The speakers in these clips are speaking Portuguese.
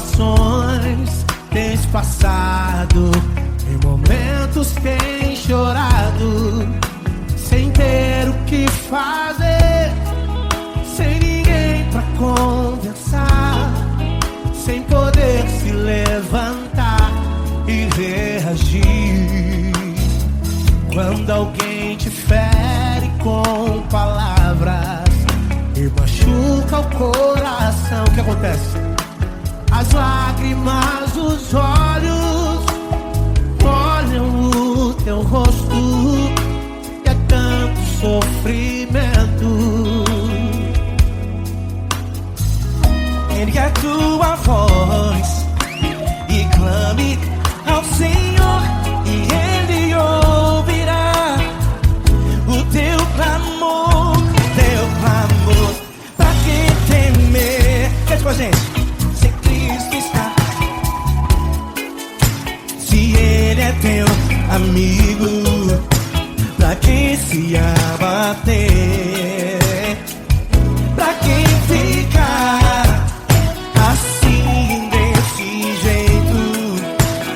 situações tens passado, em momentos tens chorado, sem ter o que fazer, sem ninguém pra conversar, sem poder se levantar e reagir. Quando alguém te fere com palavras e machuca o coração, o que acontece? As lágrimas dos olhos molham o teu rosto, e é tanto sofrimento. Ergue a tua voz e clame ao Senhor, e Ele ouvirá o teu clamor, pra que temer? Cante com a gente. Se Cristo está, se Ele é teu amigo, pra que se abater? Pra que ficar assim desse jeito?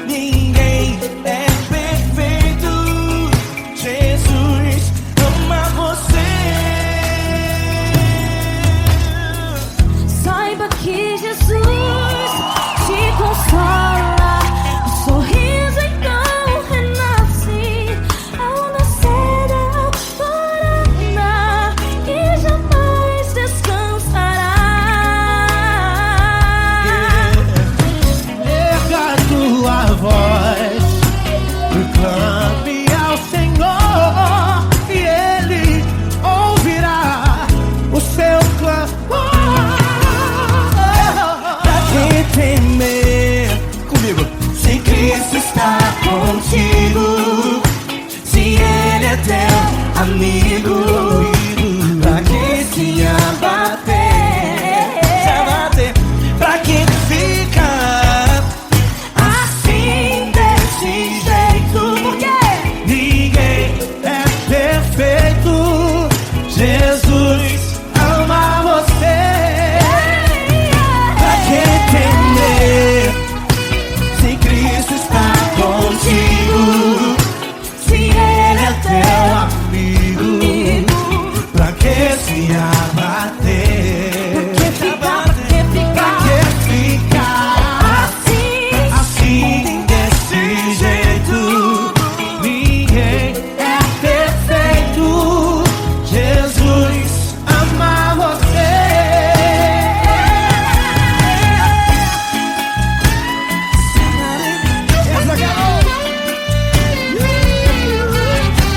Ninguém é perfeito. Jesus ama você. Saiba que Jesus te consola, o sorriso então renasce ao nascer da alvorada, que jamais descansará. Erga a tua voz e clame ao Senhor, e Ele ouvirá o seu clamor. Pra que temer? Comigo. Se Cristo está contigo, se Ele é teu amigo, pra que se abater? Se abater. Pra que ficar assim desse jeito? Por quê? Ninguém é perfeito. Jesus ama você. Pra que temer? Se Cristo está contigo, Se Ele é teu amigo, pra que se abater? Pra que ficar assim desse jeito? Ninguém é perfeito. Jesus ama você.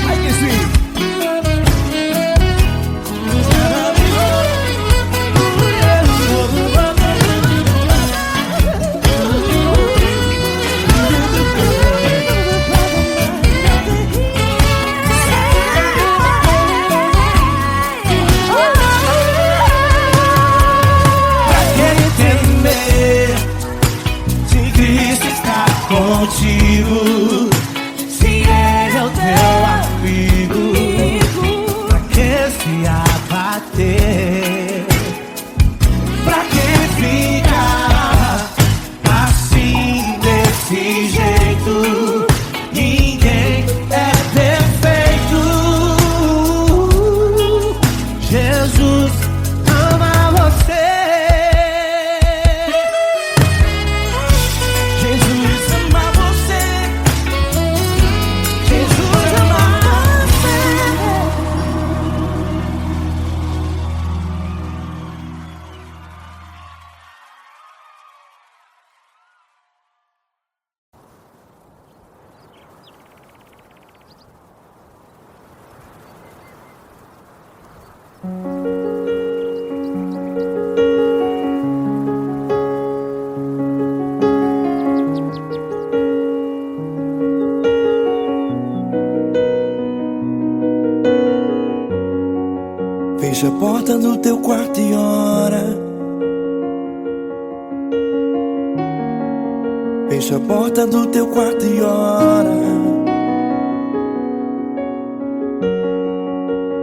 Ai, que sim. Pra que temer? Se Cristo está contigo, se Ele é o teu amigo, pra que se abater? Pra que ficar assim desse jeito? Ninguém é perfeito. Jesus ama você. Jesus ama você. Jesus ama você. Fecha a porta do teu quarto e ora. Fecha a porta do teu quarto e ora.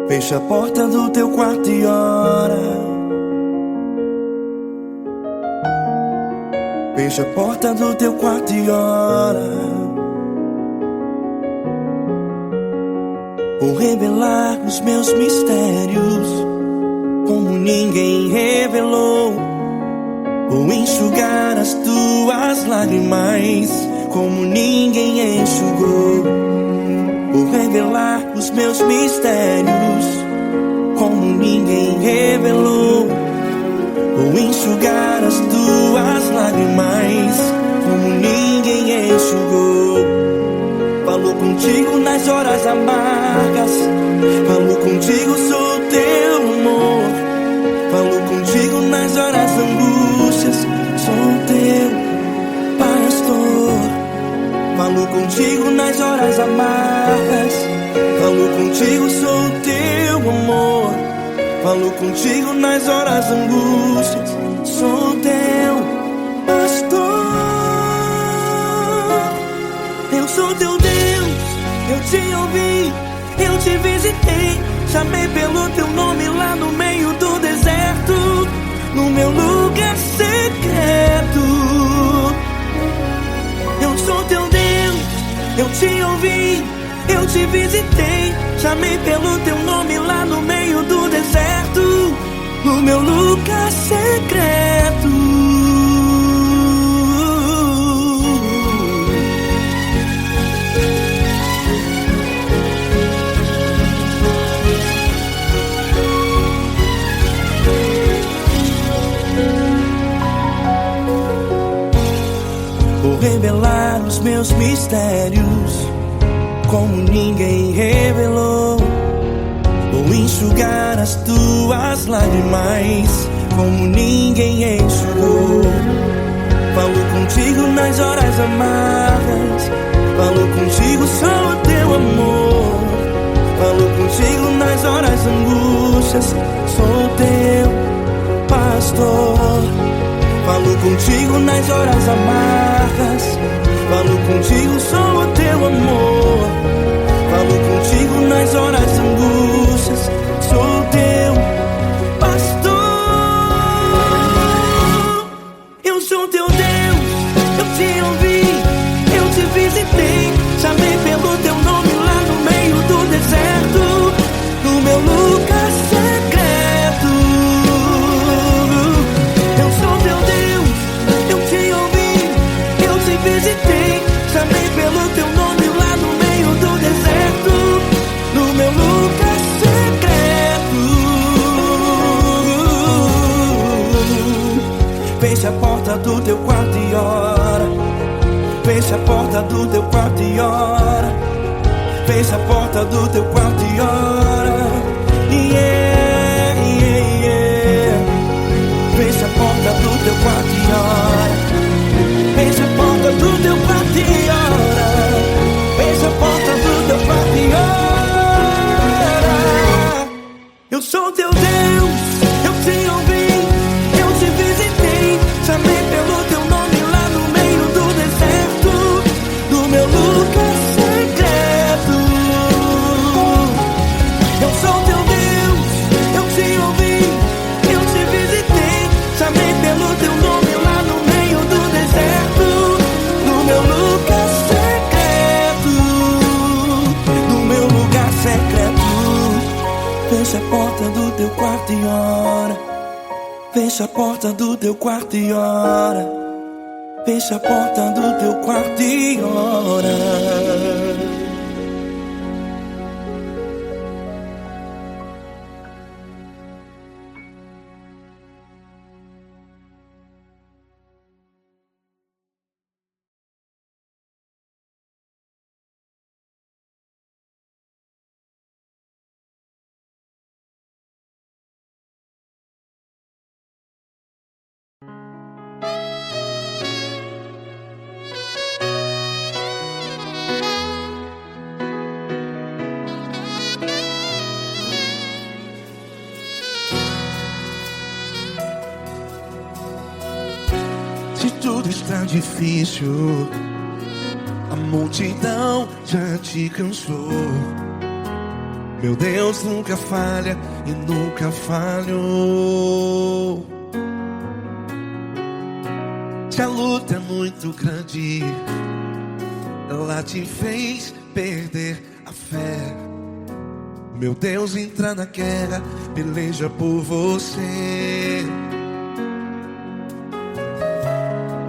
Fecha a porta do teu quarto e ora. Fecha a porta do teu quarto e ora. Vou revelar os meus mistérios como ninguém revelou. Vou enxugar as tuas lágrimas como ninguém enxugou. Vou revelar os meus mistérios como ninguém revelou. Vou enxugar as tuas lágrimas como ninguém enxugou. Falo contigo nas horas amargas, falo contigo, sou teu amor. Falo contigo nas horas angústias, sou teu pastor. Falo contigo nas horas amargas, falo contigo, sou teu amor. Falo contigo nas horas angústias, sou teu pastor. Eu sou teu Deus, eu te ouvi, eu te visitei. Chamei pelo teu nome lá no meio do deserto, no meu lugar secreto. Eu sou teu Deus, eu te ouvi, eu te visitei. Chamei pelo teu nome lá no meio do deserto, no meu lugar secreto. Vou revelar os meus mistérios como ninguém revelou. Vou enxugar as tuas lágrimas como ninguém enxugou. Falo contigo nas horas amargas, falo contigo, sou teu amor. Falo contigo nas horas angústias, sou teu pastor. Falo contigo nas horas amargas, falo contigo, sou o teu amor. Falo contigo nas horas angústias, sou teu pastor. Eu sou teu Deus, eu te ouvi, eu te visitei. Chamei pelo teu nome lá no meio do deserto, no meu lugar secreto. Eu sou teu Deus, eu te ouvi, eu te visitei. Chamei pelo teu nome lá no meio do deserto, no meu lugar secreto. Fecha a porta do teu quarto e ora. Fecha a porta do teu quarto e ora. Fecha a porta do teu quarto e ora. Yeah, yeah, yeah. Fecha a porta do teu quarto e ora. Fecha a porta do teu quarto e ora. Fecha a porta do teu quarto e ora. Eu sou teu Deus, eu te ouvi, eu te visitei. Chamei pelo teu nome lá no meio do deserto, no meu lugar secreto. Eu sou teu Deus, eu te ouvi, eu te visitei. Chamei pelo teu nome lá no meio do deserto, no meu lugar secreto, no meu lugar secreto. Fecha a porta do teu quarto e ora. Fecha a porta do teu quarto e ora. Fecha a porta do teu quarto e ora. Se tudo está difícil, a multidão já te cansou. Meu Deus nunca falha e nunca falhou. Se a luta é muito grande, ela te fez perder a fé. Meu Deus, entra na guerra, peleja por você.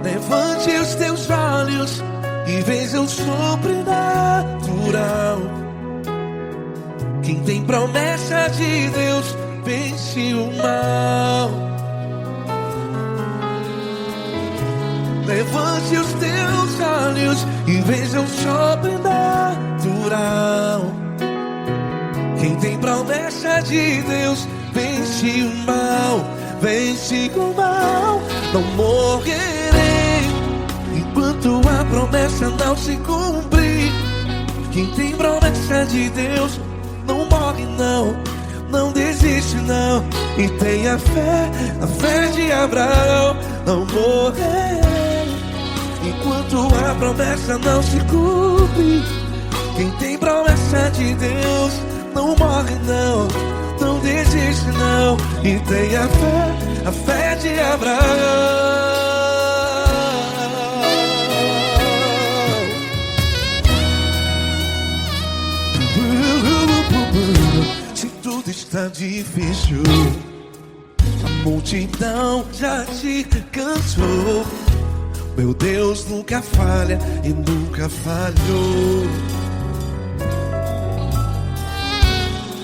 Levante os teus olhos e veja o sobrenatural. Quem tem promessa de Deus vence o mal. Levante os teus olhos e veja o sobrenatural. Quem tem promessa de Deus vence o mal. Vence o mal. Não morrerei enquanto a promessa não se cumprir. Quem tem promessa de Deus não morre não, não desiste não. E tenha a fé de Abraão. Não morrerei enquanto a promessa não se cumpre. Quem tem promessa de Deus não morre não, não desiste não. E tenha a fé de Abraão. Se tudo está difícil, a multidão já te cansou. Meu Deus nunca falha e nunca falhou.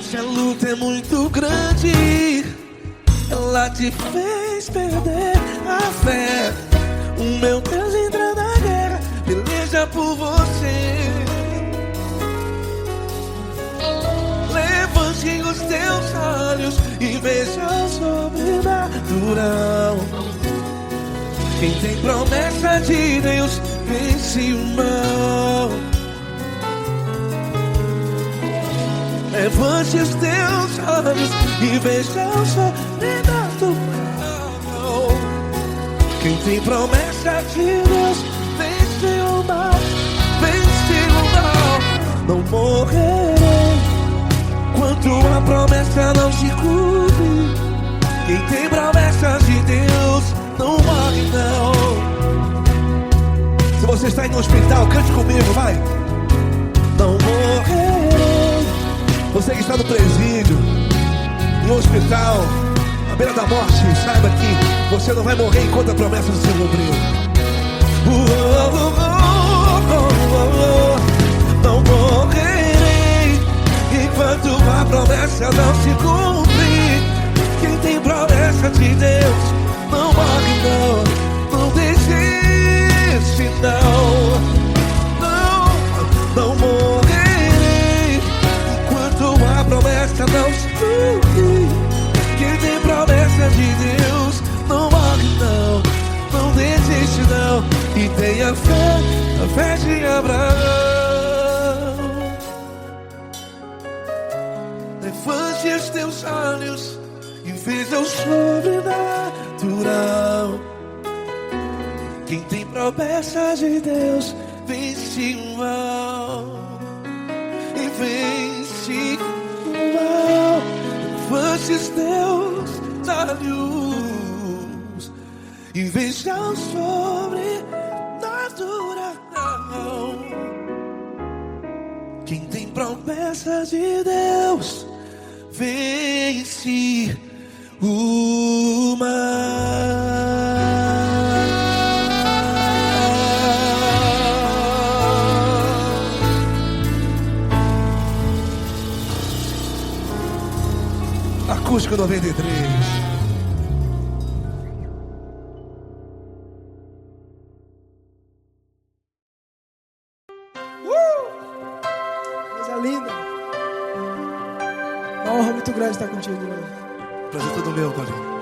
Se a luta é muito grande, ela te fez perder a fé. O meu Deus entra na guerra, peleja por você. Levante os teus olhos e veja o sobrenatural. Quem tem promessa de Deus vence o mal. Levante os teus olhos e veja o sobrenatural. Quem tem promessa de Deus vence o mal. Vence o mal. Não morrerei enquanto a promessa não se cumpre. Quem tem promessa de Deus não morre não. Se você está em um hospital, cante comigo, vai. Não morrerei. Você que está no presídio, em um hospital, à beira da morte, saiba que você não vai morrer enquanto a promessa não se cumprir. Não morrerei enquanto a promessa não se cumprir. Quem tem promessa de Deus não morre não, não desiste não. Não morrerei enquanto a promessa não se cumprir. Quem tem promessa de Deus não morre não, não desiste não. E tenha a fé de Abraão. Levante os teus olhos e veja o sobrenatural. Quem tem promessa de Deus vence o mal. E vence o mal. Levante os teus olhos e veja o sobrenatural. Quem tem promessa de Deus vence o mal. Acústico 93. Coisa linda. Uma honra muito grande estar contigo hoje. Prazer todo meu, Paulinho.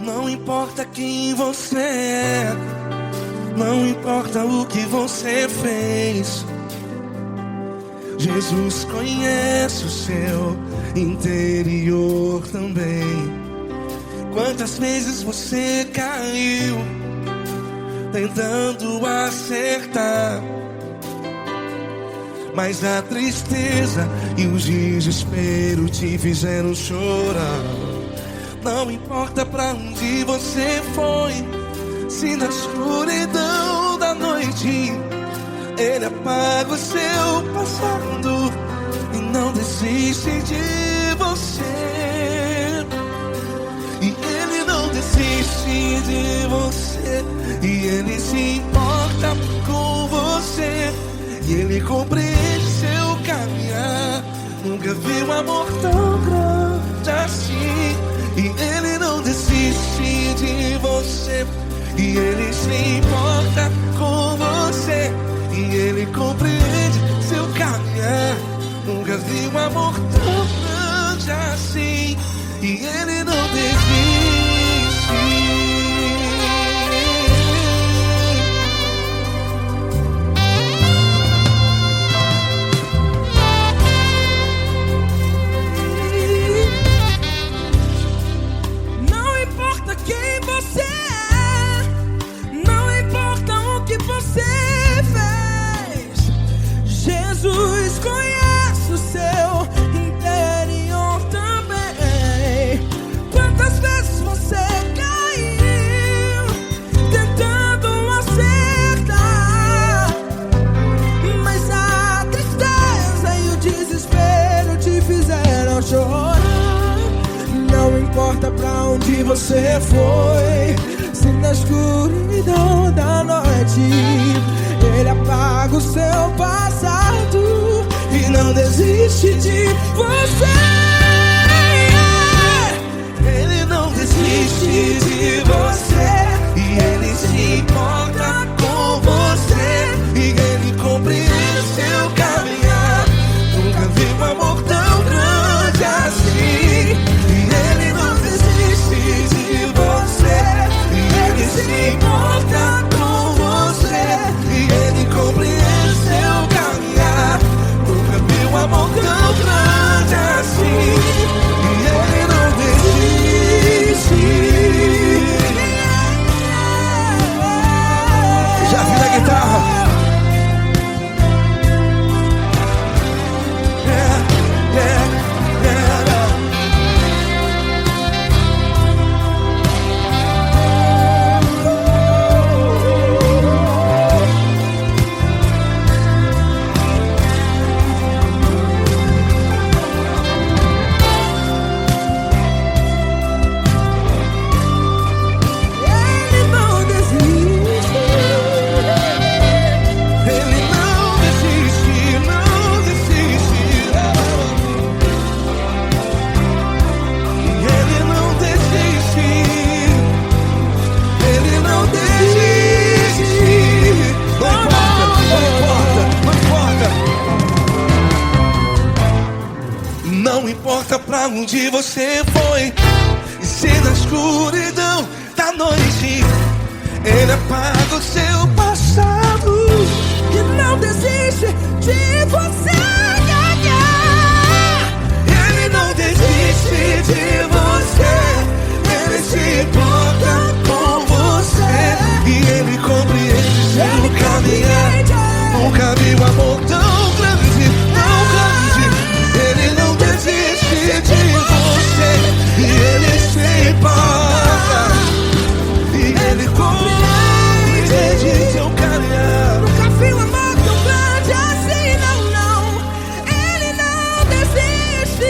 Não importa quem você é, não importa o que você fez, Jesus conhece o seu interior também. Quantas vezes você caiu tentando acertar, mas a tristeza e o desespero te fizeram chorar. Não importa pra onde você foi, se na escuridão da noite Ele apaga o seu passado e não desiste de você. E Ele não desiste de você, e Ele se importa com você, e Ele compreende seu caminhar. Nunca vi um amor tão grande assim. E Ele não desiste de você, e Ele se importa com você, e Ele compreende seu caminhar. Nunca vi um amor tão grande assim. E Ele não desiste. Não importa quem você é, não importa o que você fez, Jesus conhece o seu interior também. Quantas vezes você caiu tentando acertar, mas a tristeza e o desespero te fizeram chorar. Não importa pra onde você foi, se na escuridão da noite Ele apaga o seu passado e não desiste de você. Ele não desiste de você, e Ele se importa com você, e Ele compreende seu caminhar. Nunca vi um amor tão grande assim. E Ele não desiste de você, e Ele se importa com você, e Ele compreende seu caminhar. Nunca vi um amor tão grande assim. E Ele não desiste. Já vi na guitarra. Yeah, yeah, yeah. Ele não desiste. Ele não desiste, não desiste. Ele não desiste. Ele não desiste. Não importa, não importa, não importa. Não importa pra onde você foi, e se na escuridão da noite Ele apaga o seu passado E não desiste de você ganhar. Ele não desiste de você, Ele se importa com você, e Ele compreende seu caminhar. Nunca vi um amor tão grande, tão grande. Ele não desiste de você, e Ele se importa, e Ele compreende seu caminhar. Nunca vi um amor tão grande assim, não, não. Ele não desiste.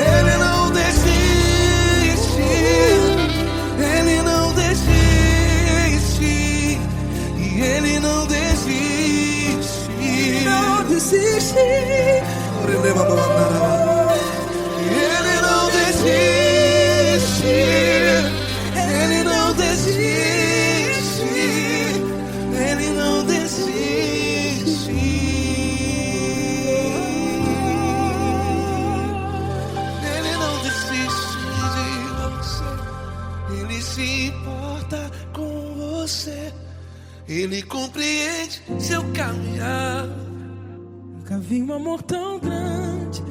Ele não desiste. Ele não desiste. E Ele não desiste. Não desiste. Ele não desiste. Ele não desiste. Ele não desiste. Ele não desiste de você. Ele se importa com você. Ele compreende seu caminhar. Nunca vi um amor tão grande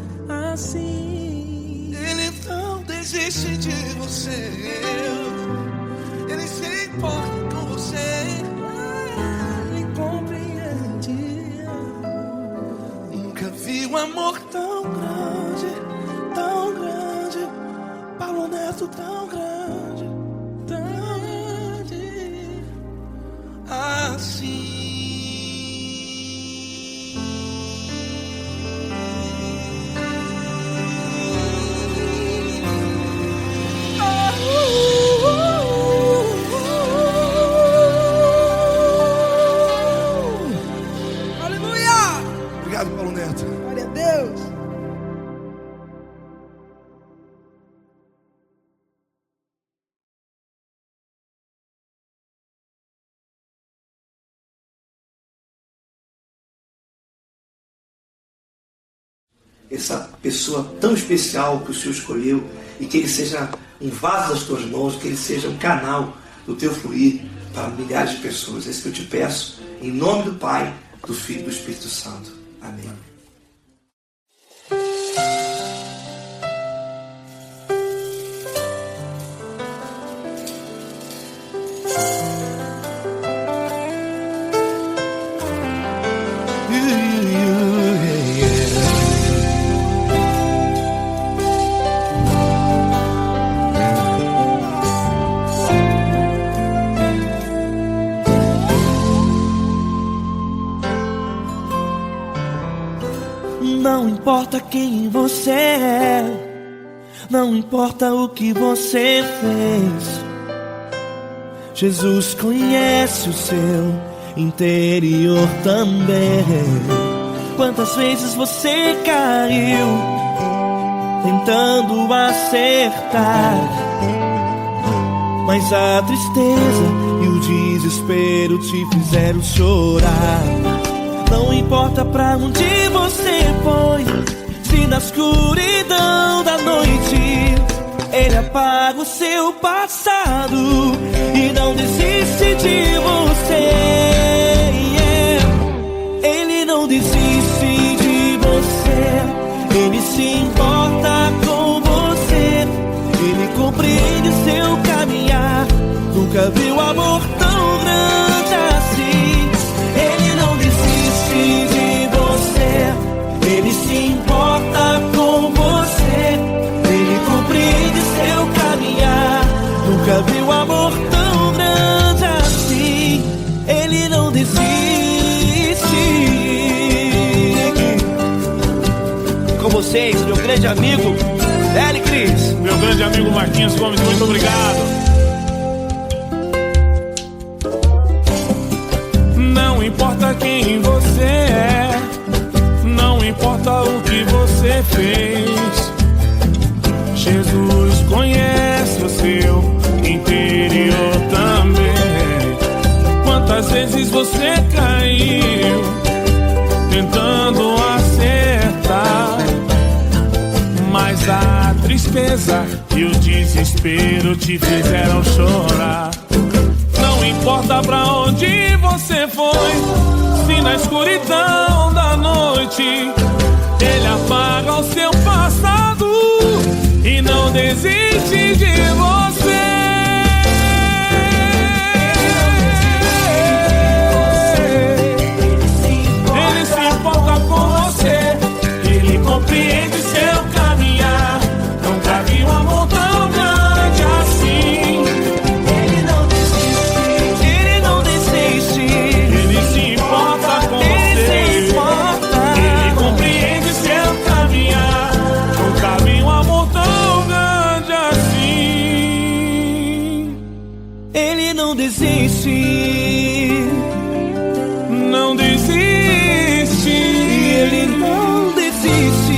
assim. Ele não desiste de você. Ele se importa com você. Ele compreende. Nunca vi um amor tão grande, tão grande. Paulo Neto tão grande, tão grande assim. Obrigado, Paulo Neto. Glória a Deus. Essa pessoa tão especial que o Senhor escolheu, e que ele seja um vaso das tuas mãos, que ele seja um canal do teu fluir para milhares de pessoas. É isso que eu te peço, em nome do Pai, do Filho e do Espírito Santo. Amém. Não importa quem você é, não importa o que você fez, Jesus conhece o seu interior também. Quantas vezes você caiu tentando acertar, mas a tristeza e o desespero te fizeram chorar. Não importa pra onde você foi, se na escuridão da noite Ele apaga o seu passado e não desiste de você. Ele não desiste de você, Ele se importa com você, Ele compreende seu caminhar. Nunca viu amor tão grande assim. Ele não desiste de você, Ele se importa com você, Ele compreende seu caminhar. Nunca viu amor tão grande assim. Ele não desiste. Com vocês, meu grande amigo L. Cris. Meu grande amigo Marquinhos Gomes, muito obrigado. Não importa quem você é, não importa o que você fez, Jesus conhece o seu interior também. Quantas vezes você caiu tentando acertar, mas a tristeza e o desespero te fizeram chorar. Não importa pra onde você foi, se na escuridão da noite Ele apaga o seu passado e não desiste de você. Ele se importa com você, Ele compreende seu caminhar. Nunca vi um amor tão grande assim. Ele não desiste, Ele não desiste. Ele se importa com Ele você, se importa. Ele compreende seu caminhar. Nunca vi um amor tão grande assim. Ele não desiste. Não desiste. Ele não desiste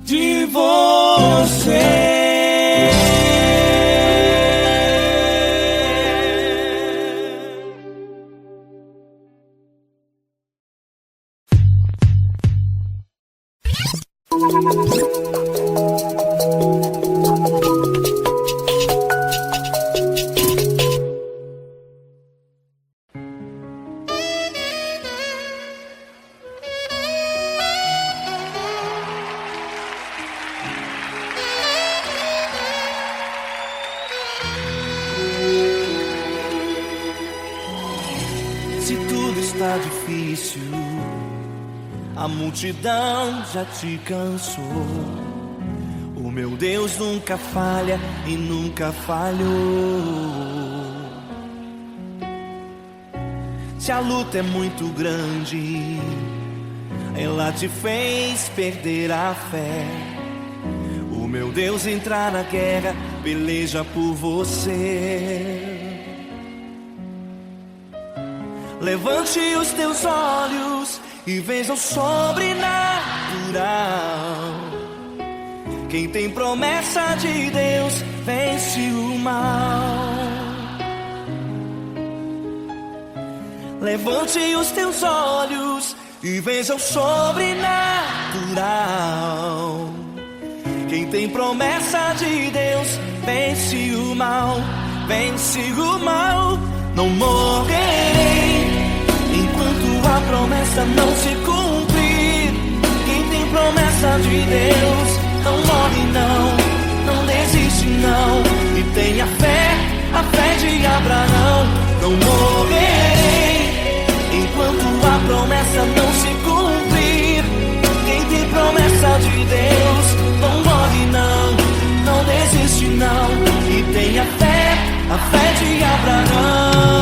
De você. Se tudo está difícil, a multidão já te cansou. O meu Deus nunca falha e nunca falhou. Se a luta é muito grande, ela te fez perder a fé. O meu Deus entrar na guerra, peleja por você. Levante os teus olhos e veja o sobrenatural. Quem tem promessa de Deus vence o mal. Levante os teus olhos e veja o sobrenatural. Quem tem promessa de Deus vence o mal, vence o mal. Não morrerei enquanto a promessa não se cumprir. Quem tem promessa de Deus não morre não, não desiste não. E tenha fé, a fé de Abraão. Não morrerei enquanto a promessa não se cumprir. Quem tem promessa de Deus não morre não, não desiste não. E tenha fé, a fé de Abraão.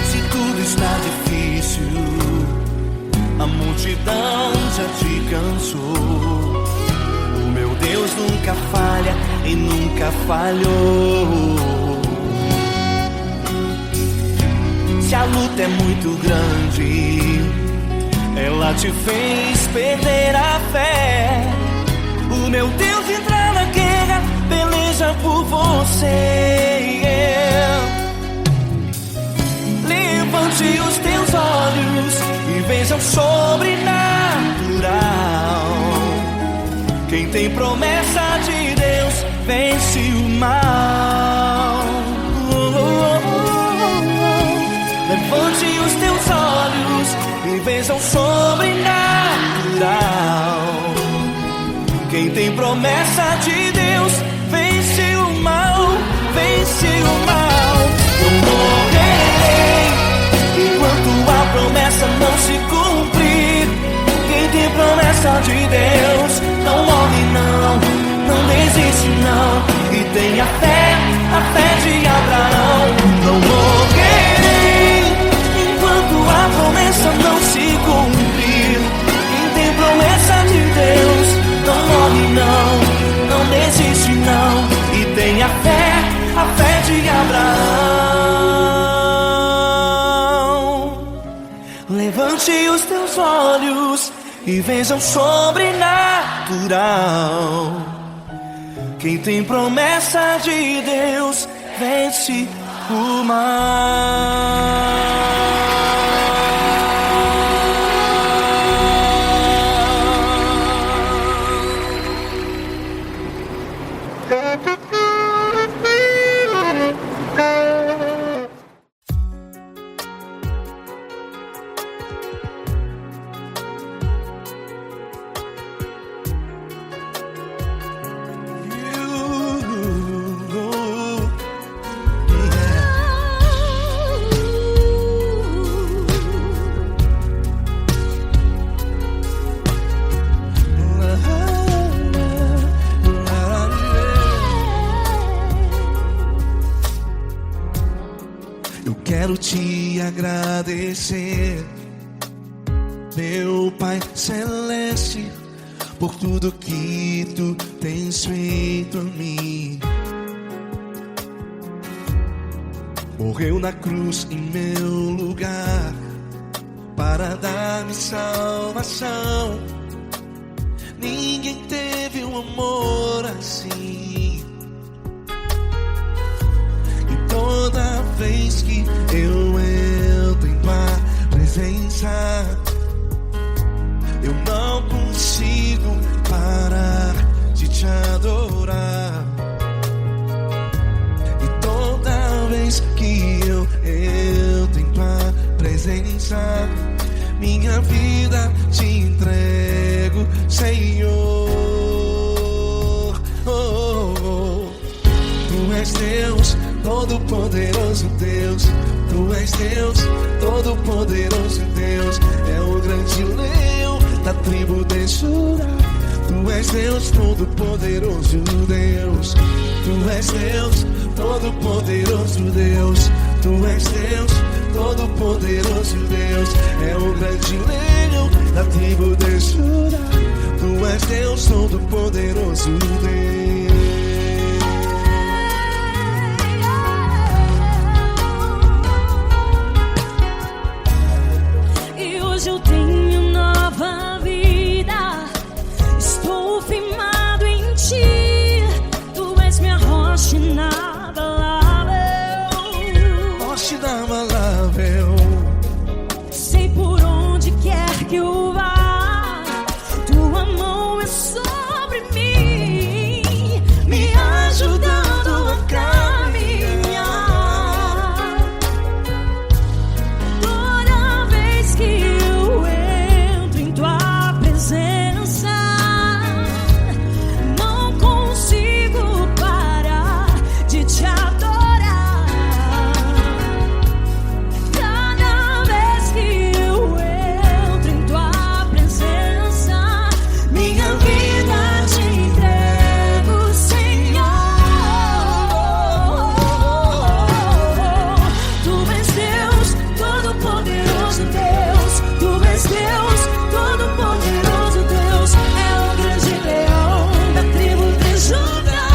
Se tudo está difícil, a multidão já te cansou. O meu Deus nunca falha e nunca falhou. Se a luta é muito grande, ela te fez perder a fé. O meu Deus entra na guerra, peleja por você. Levante os teus olhos e veja o sobrenatural. Quem tem promessa de Deus vence o mal. Levante os teus olhos e veja o sobrenatural. Quem tem promessa de Deus vence o mal, vence o mal. Não morrerei enquanto a promessa não se cumprir. Quem tem promessa de Deus não morre não, não desiste não. E tenha fé, a fé de Abraão. Não morrerei enquanto a promessa não se cumprir. Quem tem promessa de Deus não morre não, não desiste não. E tenha fé, a fé de Abraão. Levante os teus olhos e veja o sobrenatural. Quem tem promessa de Deus vence o mal. Quero te agradecer, meu Pai Celeste, por tudo que tu tens feito a mim. Morreu na cruz em meu lugar para dar-me salvação. Ninguém teve um amor assim. E toda vez que eu entro em tua presença, eu não consigo parar de te adorar. E toda vez que eu entro em tua presença, minha vida te entrego, Senhor. Todo-Poderoso Deus, Tu és Deus, Todo-Poderoso Deus, é o grande leão da tribo de Judá. Tu és Deus, Todo-Poderoso Deus, Tu és Deus, Todo-Poderoso Deus, Tu és Deus, Todo-Poderoso Deus, é o grande leão da tribo de Judá. Tu és Deus, Todo-Poderoso Deus. Hoje eu tenho nova vida, estou firmado em Ti. Tu és minha rocha inabalável, Rocha inabalável. sei por onde quer que eu vá, Tua mão é sobre mim, me ajudando a caminhar. Toda vez que eu entro em Tua presença, não consigo parar de Te adorar. Cada vez que eu entro em Tua presença, minha vida Te entrego, Senhor. Tu és Deus, Todo-Poderoso Deus, Tu és Deus, Todo-Poderoso Deus, é o grande leão da tribo de Judá.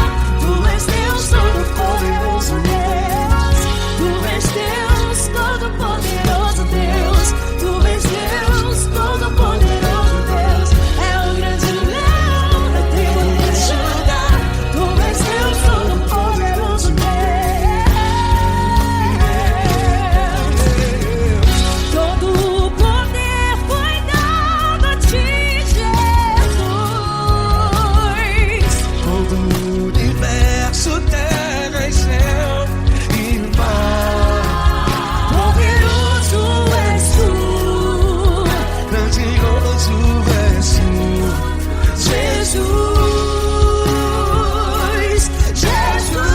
Tu és Deus, Todo-Poderoso Deus, Tu és Deus, Todo-Poderoso Deus, Tu és Deus, Todo-Poderoso Deus, é o grande leão da tribo de Judá. Tu és Deus, Todo-Poderoso Deus. Todo o poder foi dado a Ti, Jesus. Todo o universo, terra e céu e mar. Poderoso és Tu, Grandioso és Tu, Jesus, Jesus.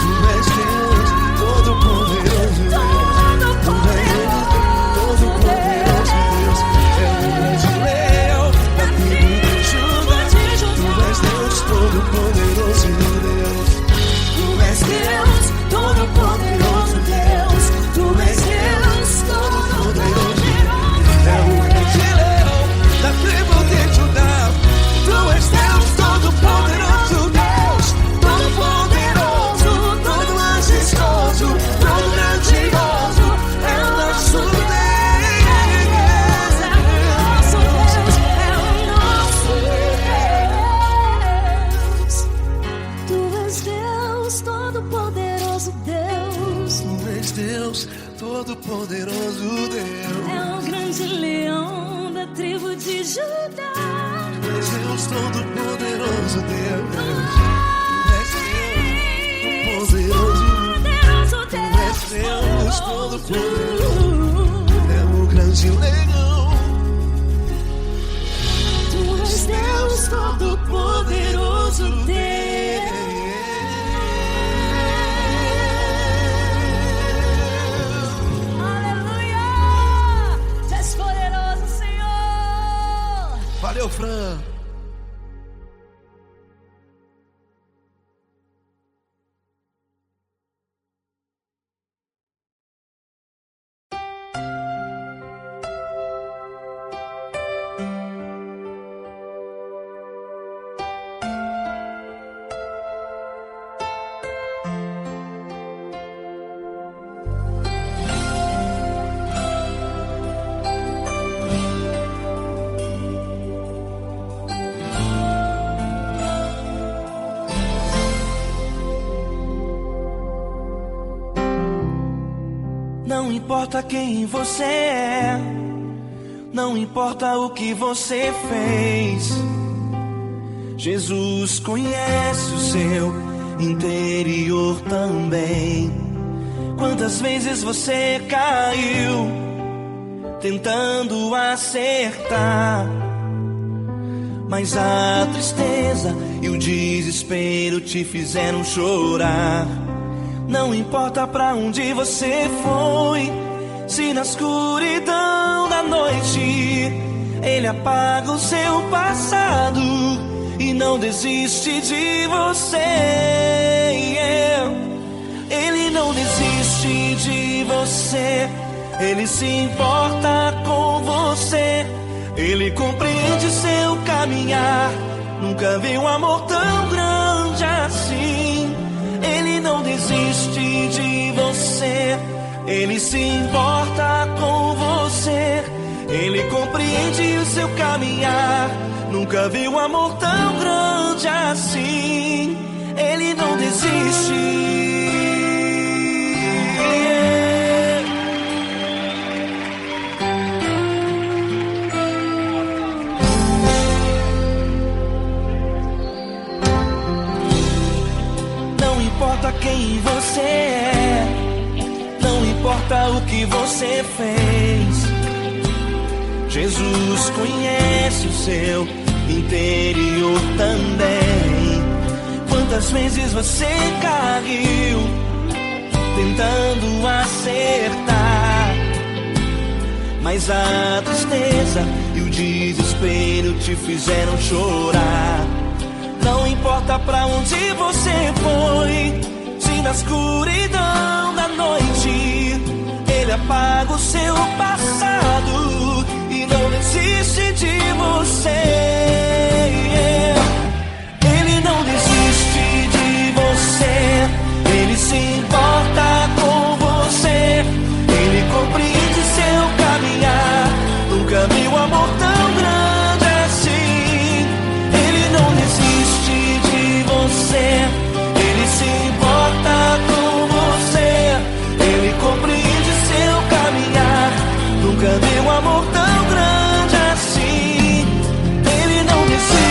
Tu és Deus, Todo-Poderoso Deus, Tu és Deus, Todo-Poderoso Deus, é o grande leão da tribo de Judá. Tu és Deus, Todo-Poderoso Deus, Tu és Deus, Todo-Poderoso Deus, Tu és Deus, Todo-Poderoso. é o grande leão da tribo de Judá. Tu és Deus, Todo-Poderoso Deus, Todo-Poderoso, todo majestoso, todo grandioso, é o nosso Deus. Tu és Deus, Todo-Poderoso Deus, Tu és Deus, Todo-Poderoso Deus. é o grande leão da tribo de Judá. Tu és Deus, Todo-Poderoso Deus. Tu és Deus, Todo-Poderoso. Poderoso Tu és Deus, Deus, Todo-Poderoso. É o grande leão. Tu és Deus, Todo-Poderoso Deus. Aleluia! Tu és poderoso, Senhor. Valeu, Fran. Não importa quem você é, não importa o que você fez, Jesus conhece o seu interior também. Quantas vezes você caiu tentando acertar mas a tristeza e o desespero te fizeram chorar. Não importa pra onde você foi, se na escuridão da noite ele apaga o seu passado e não desiste de você. Ele não desiste de você, ele se importa com você, ele compreende seu caminhar. Nunca vi um amor tão grande assim. Ele não desiste de você, ele se importa com você, ele compreende o seu caminhar. Nunca vi um amor tão grande assim. Ele não desiste. Não importa quem você é, não importa o que você fez, Jesus conhece o seu interior também. Quantas vezes você caiu tentando acertar, mas a tristeza e o desespero te fizeram chorar. Não importa pra onde você foi, se na escuridão da noite ele apaga o seu passado e não desiste de você. Ele não desiste de você, ele se importa com você, ele compreende seu caminhar. Nunca vi um amor tão grande assim. Ele não desiste de você, ele se importa com você, ele compreende seu caminhar. Nunca vi um amor tão grande assim. Ele não desiste.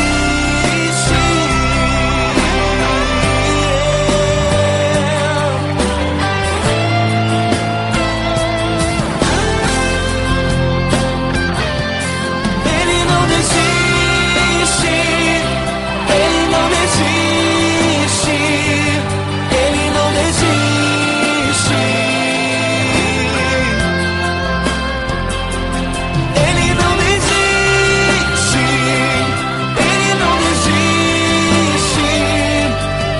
Ele não desiste. Ele não desiste. Ele não desiste. Ele não desiste. Ele não desiste.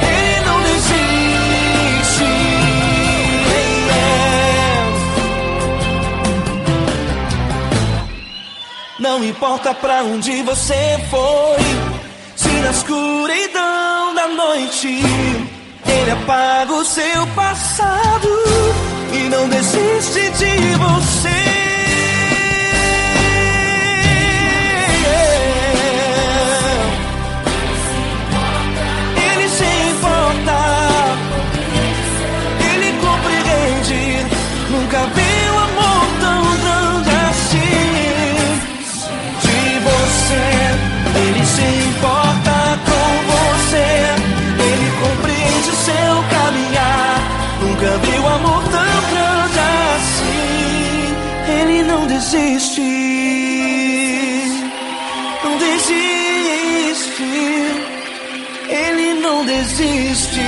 Ele não desiste. Não importa pra onde você foi, se na escuridão da noite ele apaga o seu passado e não desiste de você. Ele se importa, ele compreende. Nunca vi um amor tão grande assim. De você, ele se importa com você, ele compreende seu caminhar. Nunca vi um amor tão grande assim. Ele não desiste, não desiste, ele não desiste.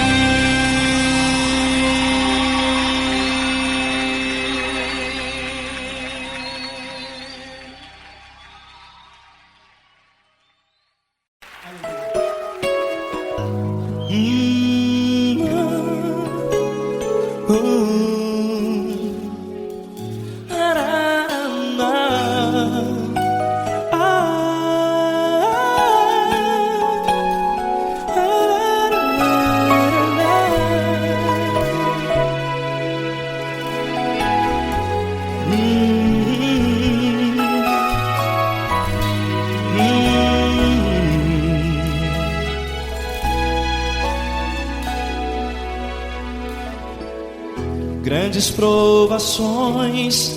Grandes provações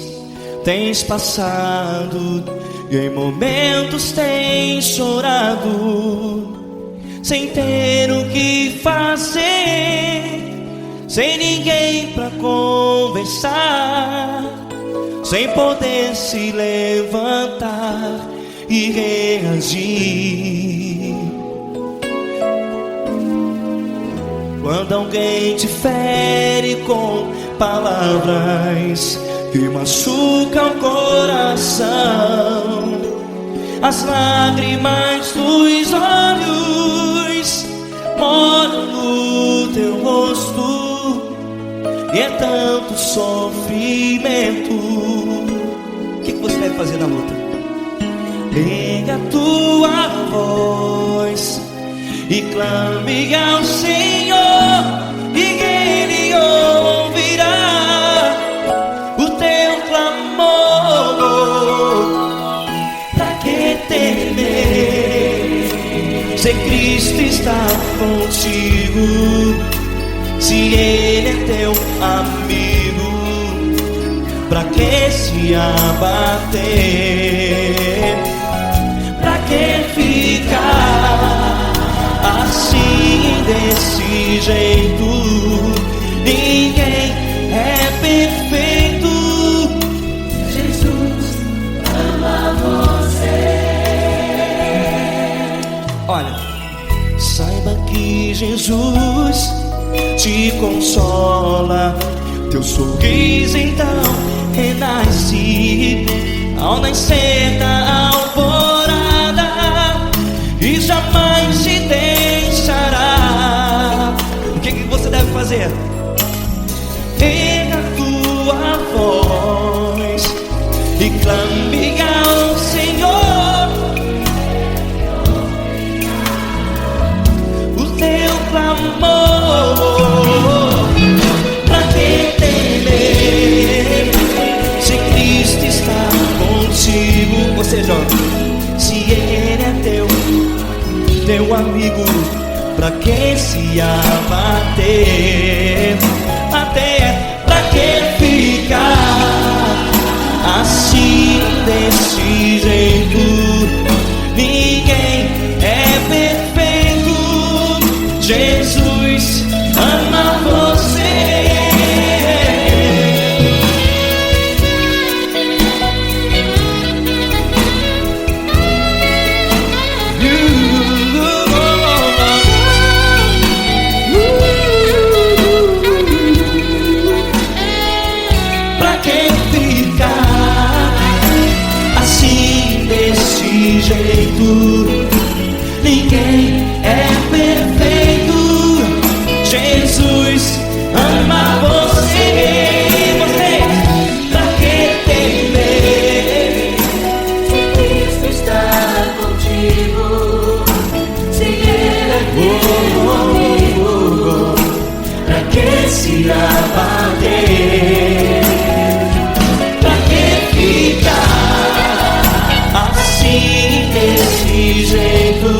tens passado e em momentos tens chorado, sem ter o que fazer, sem ninguém pra conversar, sem poder se levantar e reagir. Quando alguém te fere com palavras que machucam o coração, as lágrimas dos olhos molham no teu rosto, e é tanto sofrimento. O que você deve fazer na luta? Pega a tua voz e clame ao Senhor, e Ele ouvirá o teu clamor. Pra que temer, se Cristo está contigo, se Ele é teu amigo? Pra que se abater? Pra que ficar assim, desse jeito? Ninguém é perfeito. Jesus ama você. Olha, saiba que Jesus te consola. Teu sorriso então renasce ao nascer da alvorada, e jamais te deixará. O que você deve fazer? Pega a tua voz e clame ao Senhor, o teu clamor. Pra que temer, se Cristo está contigo? Ou seja, se Ele é teu amigo, pra que se abater? Até pra que ficar assim, desse jeito? Ninguém é perfeito. Jesus ama você. Pra que ficar assim, desse jeito? Ninguém é perfeito. Jesus ama você. Pra que temer, Se Cristo está contigo, se Ele é teu amigo, pra que se abater? Pra que ficar assim, desse jeito?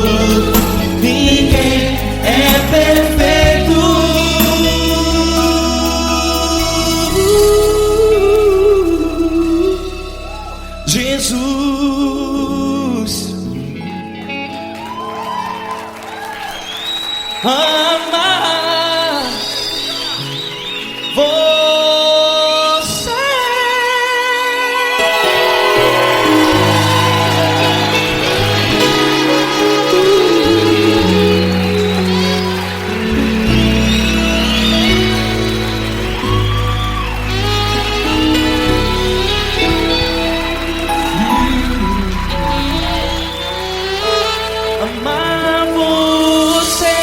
Ninguém é perfeito. Jesus ama você. Amar você.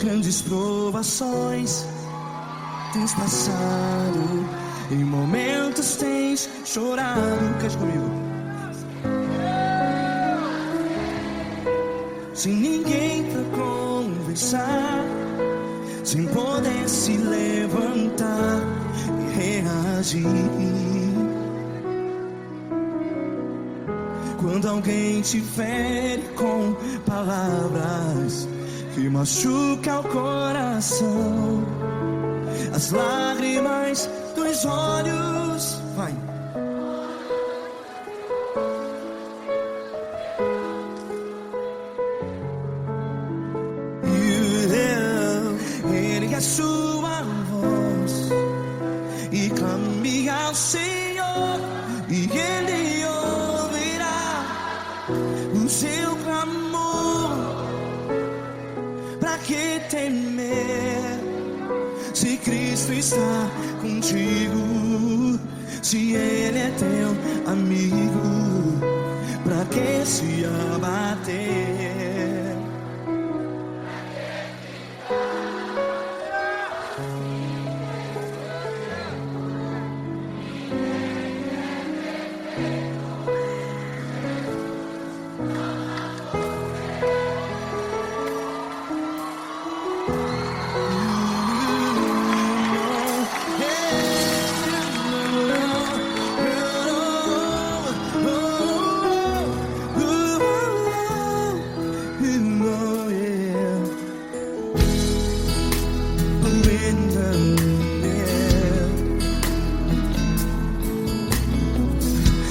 Grandes provações tens passado, em momentos tens chorado. Cante comigo. sem ninguém pra conversar, sem poder se levantar e reagir. Quando alguém te fere com palavras que machuca o coração, as lágrimas dos olhos, vai. Ergue a sua voz e clame ao Senhor, e Ele ouvirá o seu clamor. Pra que temer, se Cristo está contigo? Se Ele é teu amigo, pra que se abater?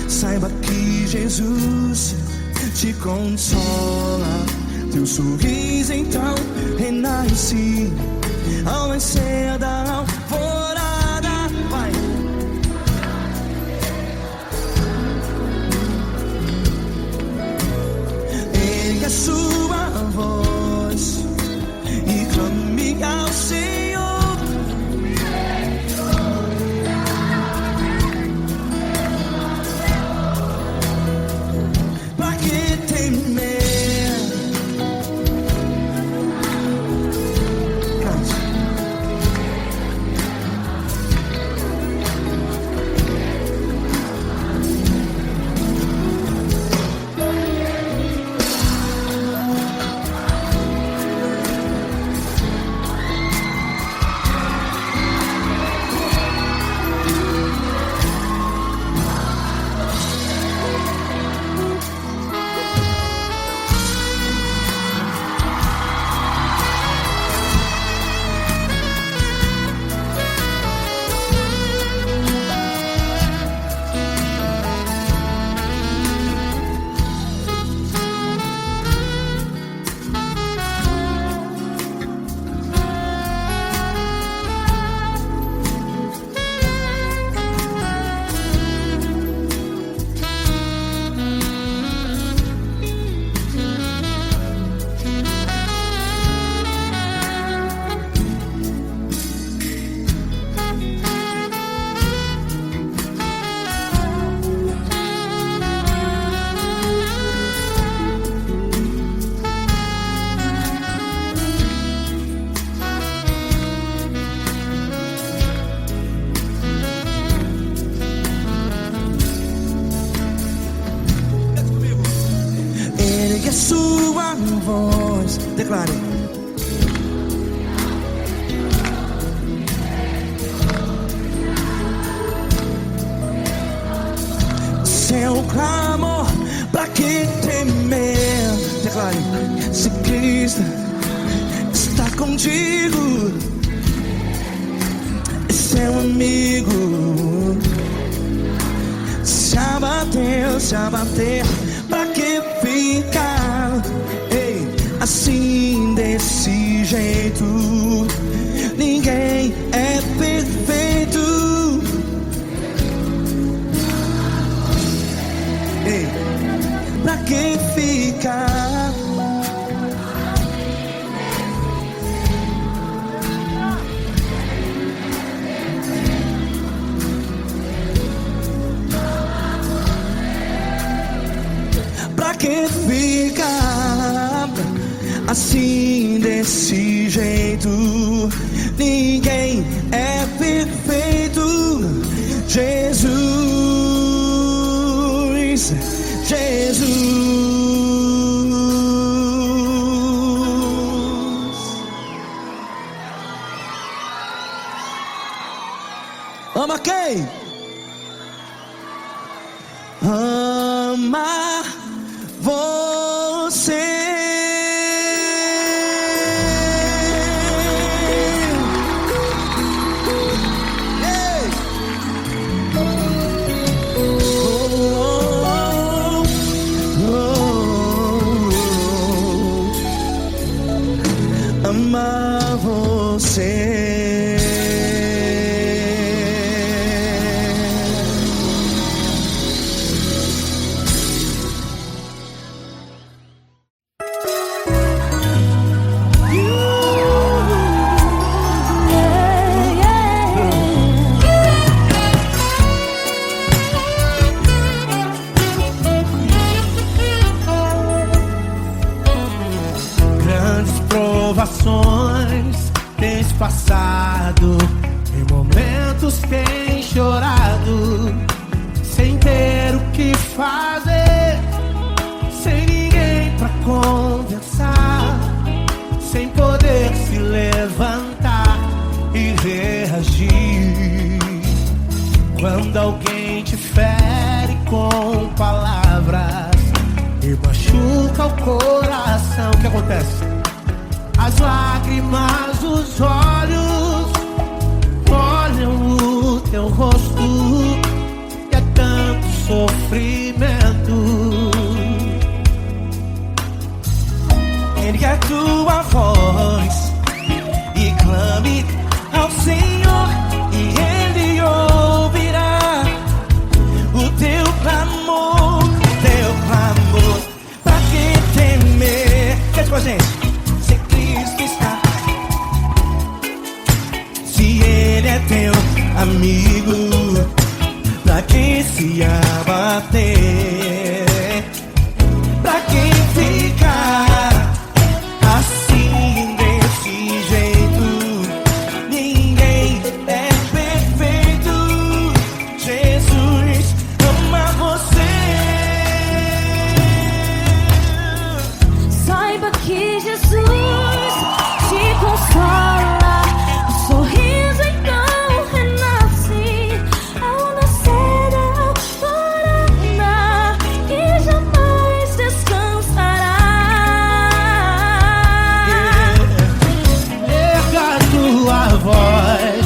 Saiba que Jesus te consola, teu sorriso então renasce ao nascer da alvorada. Vai. Ergue a sua voz e clame ao Senhor. Pra que temer? Ergue a sua voz, declare. Seu clamor, pra que temer? Declare. Se Cristo está contigo, é seu amigo. Se abater, pra que ficar, ei, assim desse jeito? Ninguém é perfeito. Ei, pra que ficar? Pra que ficar assim desse jeito? Ninguém é perfeito. Jesus, Jesus. quem? Amar você. Amar você. Grandes provações tens passado, em momentos tens chorado, sem ter o que fazer, sem ninguém pra conversar, sem poder se levantar e reagir. Quando alguém te fere com palavras e machuca o coração, o que acontece? As lágrimas dos olhos molham o teu rosto e é tanto sofrimento. Ergue a tua voz e clame ao Senhor, e Ele ouvirá o teu clamor, teu clamor. Pra que temer? Cante com a gente. Se Cristo está, se Ele é teu amigo, pra que se abater? Pra que ficar assim desse jeito? Ninguém é perfeito. Jesus ama você. Saiba que Jesus te consola, o sorriso então renasce ao nascer da alvorada e jamais descansará. Erga a tua voz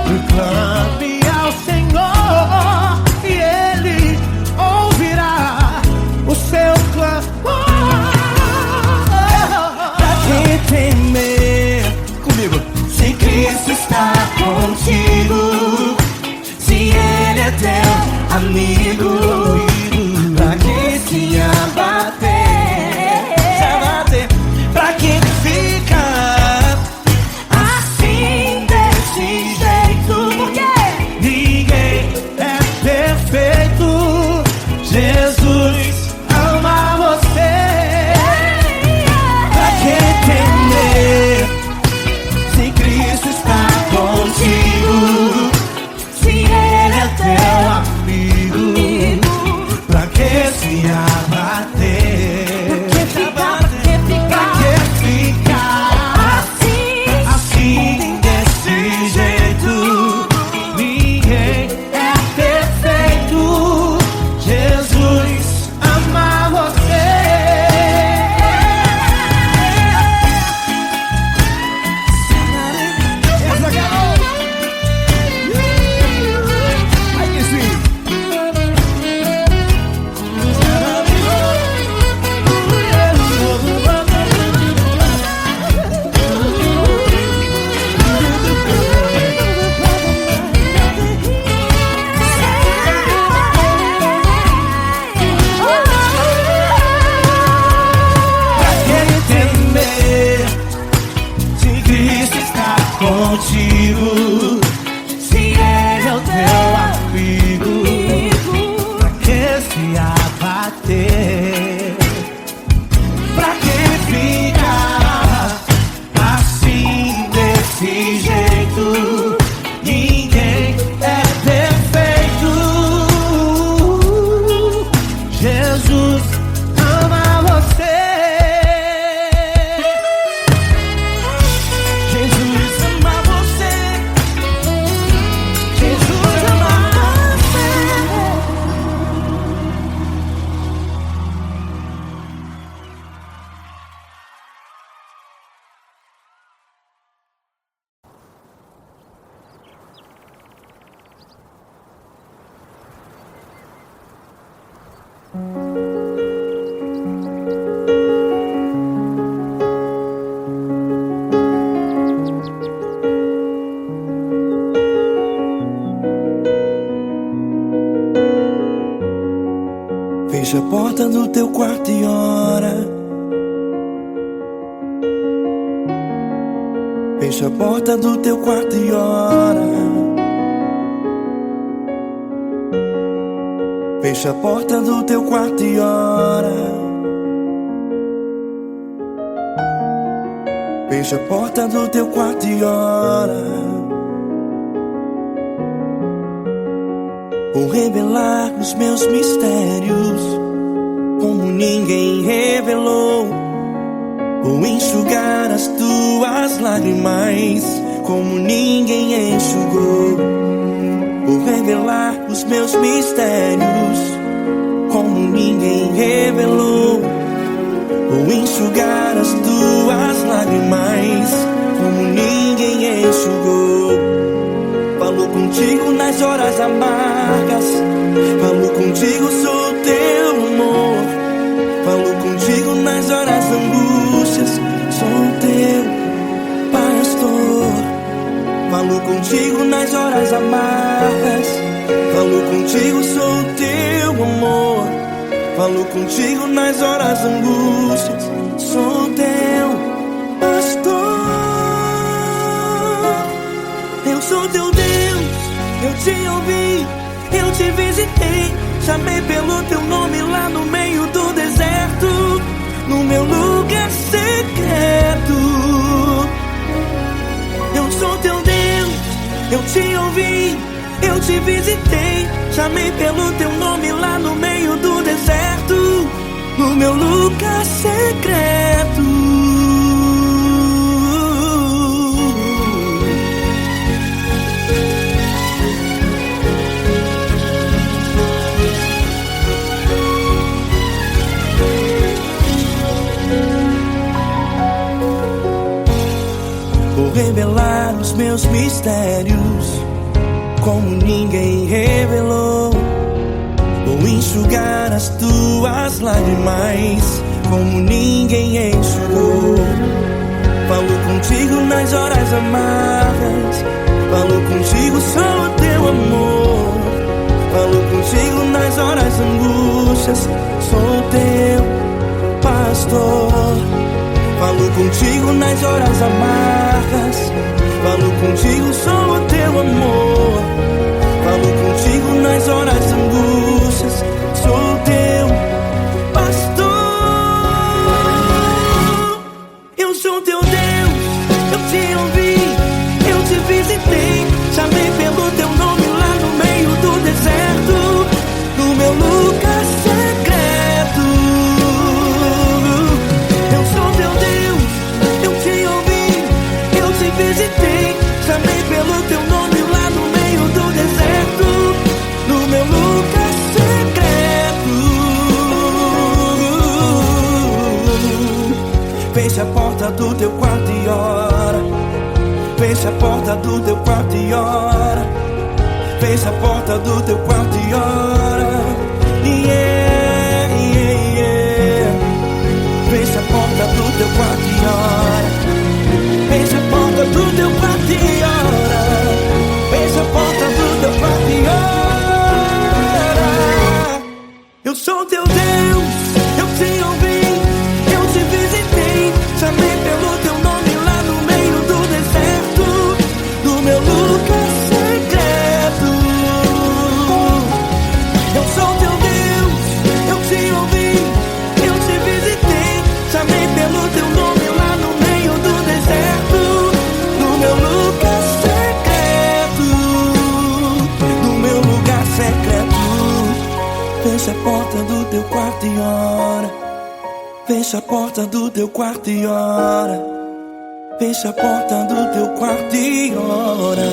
e clame ao Senhor, e Ele ouvirá o seu clamor. Pra que temer? Comigo. Se Cristo está contigo, se Ele é teu amigo, pra que se abater? Se abater. Pra que ficar assim desse jeito? Porque Ninguém é perfeito. Jesus ama você. pra que temer? Se Cristo está contigo, se Ele é teu amigo, pra que se abater? Pra que ficar assim desse jeito? Ninguém é perfeito. Jesus ama você. Pra que temer? Se Cristo está contigo, se Ele é o teu amigo, pra que se abater? Pra que ficar assim desse jeito? Ninguém é perfeito. Jesus ama você. Jesus ama você. Jesus porta do teu quarto e ora. Fecha a porta do teu quarto e ora. Fecha a porta do teu quarto e ora. Fecha a porta do teu quarto e ora. Vou revelar os meus mistérios como ninguém revelou. Vou enxugar as tuas lágrimas como ninguém enxugou. Vou revelar os meus mistérios como ninguém revelou. Vou enxugar as tuas lágrimas como ninguém enxugou. Falo contigo nas horas amargas, falo contigo, sou teu amor. Falo contigo nas horas angústias, sou teu pastor. Falo contigo nas horas amargas, falo contigo, sou teu amor. Falo contigo nas horas angústias, sou teu pastor. Eu sou teu Deus, eu te ouvi, eu te visitei. Chamei pelo teu nome lá no meio do deserto, no meu lugar secreto. Eu sou teu Deus, eu te ouvi, eu te visitei. Chamei pelo teu nome lá no meio do deserto, no meu lugar secreto. Vou revelar os meus mistérios como ninguém revelou. Vou enxugar as tuas lágrimas como ninguém enxugou. Falo contigo nas horas amargas, falo contigo, sou teu amor. Falo contigo nas horas angústias, sou teu pastor. Falo contigo nas horas amargas, falo contigo, sou o teu amor. Falo contigo nas horas angústias, sou teu pastor. Eu sou teu Deus, eu te ouvi, eu te visitei. Chamei pelo teu nome lá no meio do deserto, no meu lugar secreto. Eu sou teu Deus, eu te ouvi, eu te visitei. Chamei pelo teu nome lá no meio do deserto, no meu lugar secreto. Fecha a porta do teu quarto e ora. Fecha a porta do teu quarto e ora. Fecha a porta do teu quarto e ora. Yeah, yeah, yeah. Fecha a porta do teu quarto e ora. Fecha a porta do teu quarto e ora. Fecha a porta do teu quarto e ora. Eu sou teu Deus, eu te ouvi, eu te visitei. Chamei pelo teu nome lá no meio do deserto, no meu lugar secreto. Eu sou teu Deus, eu te ouvi, eu te visitei. Chamei pelo teu nome lá no meio do deserto, no meu lugar secreto, no meu lugar secreto. Fecha a porta do teu quarto e ora. Fecha a porta do teu quarto e ora. Fecha a porta do teu quarto e ora.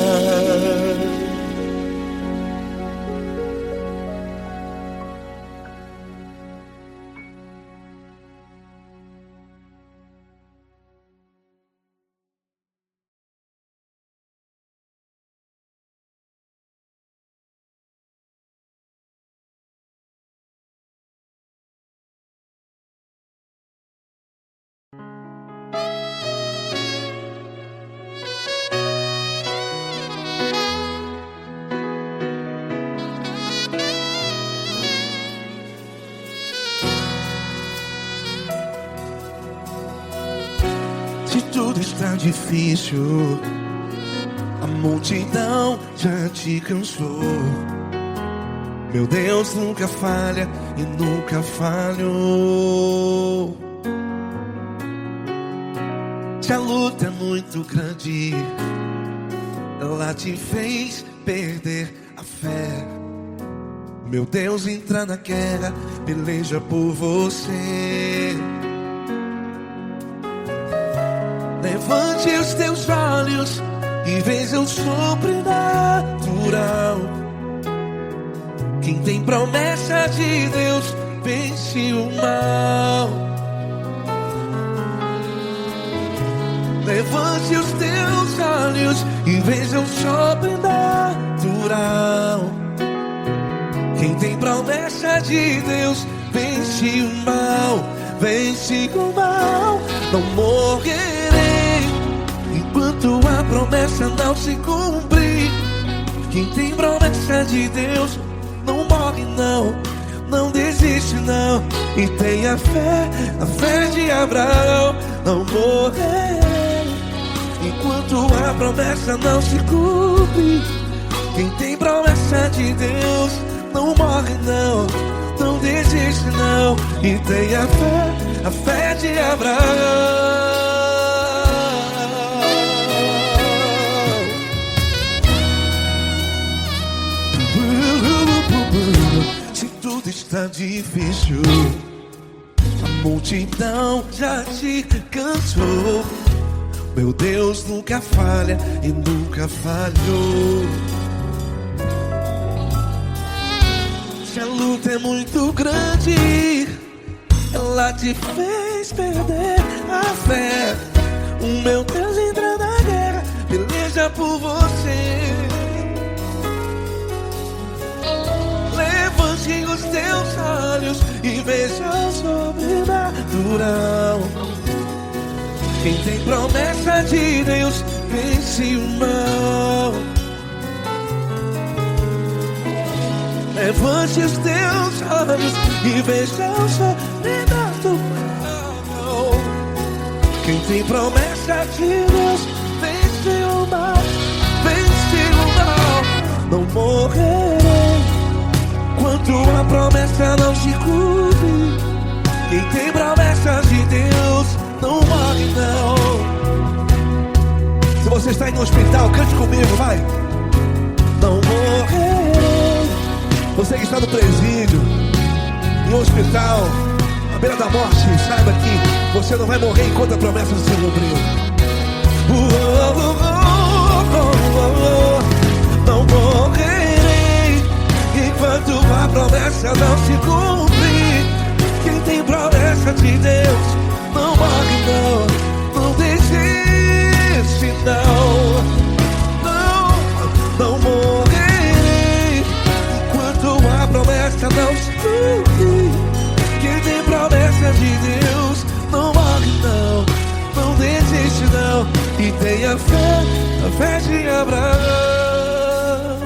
tudo está difícil, a multidão já te cansou. Meu Deus nunca falha e nunca falhou. Se a luta é muito grande, ela te fez perder a fé. Meu Deus entra na guerra, peleja por você. Levante os teus olhos e veja o sobrenatural. Quem tem promessa de Deus vence o mal. Levante os teus olhos e veja o sobrenatural. Quem tem promessa de Deus vence o mal. Vence o mal. Não morrerei enquanto a promessa não se cumprir. Quem tem promessa de Deus não morre não, não desiste não. E tenha fé, a fé de Abraão. Não morrerei enquanto a promessa não se cumpre. Quem tem promessa de Deus não morre não, não desiste não. E tenha fé, a fé de Abraão. Se tudo está difícil, a multidão já te cansou. Meu Deus nunca falha e nunca falhou. Se a luta é muito grande, ela te fez perder a fé. O meu Deus entra na guerra, peleja por você. Levante os teus olhos e veja o sobrenatural. Quem tem promessa de Deus vence o mal. Levante os teus olhos e veja o sobrenatural. Quem tem promessa de Deus vence o mal. Vence o mal. Não morrerei enquanto a promessa não se cumpre. Quem tem promessa de Deus não morre não. Se você está em um hospital, cante comigo, vai. Não morrerei. Você que está no presídio, em um hospital, à beira da morte, saiba que você não vai morrer enquanto a promessa não se cumpriu. Não morrerei enquanto a promessa não se cumprir. Quem tem promessa de Deus não morre não, não desiste não. Não morrerei enquanto a promessa não se cumprir. Quem tem promessa de Deus não morre não, não desiste não. E tenha fé, a fé de Abraão.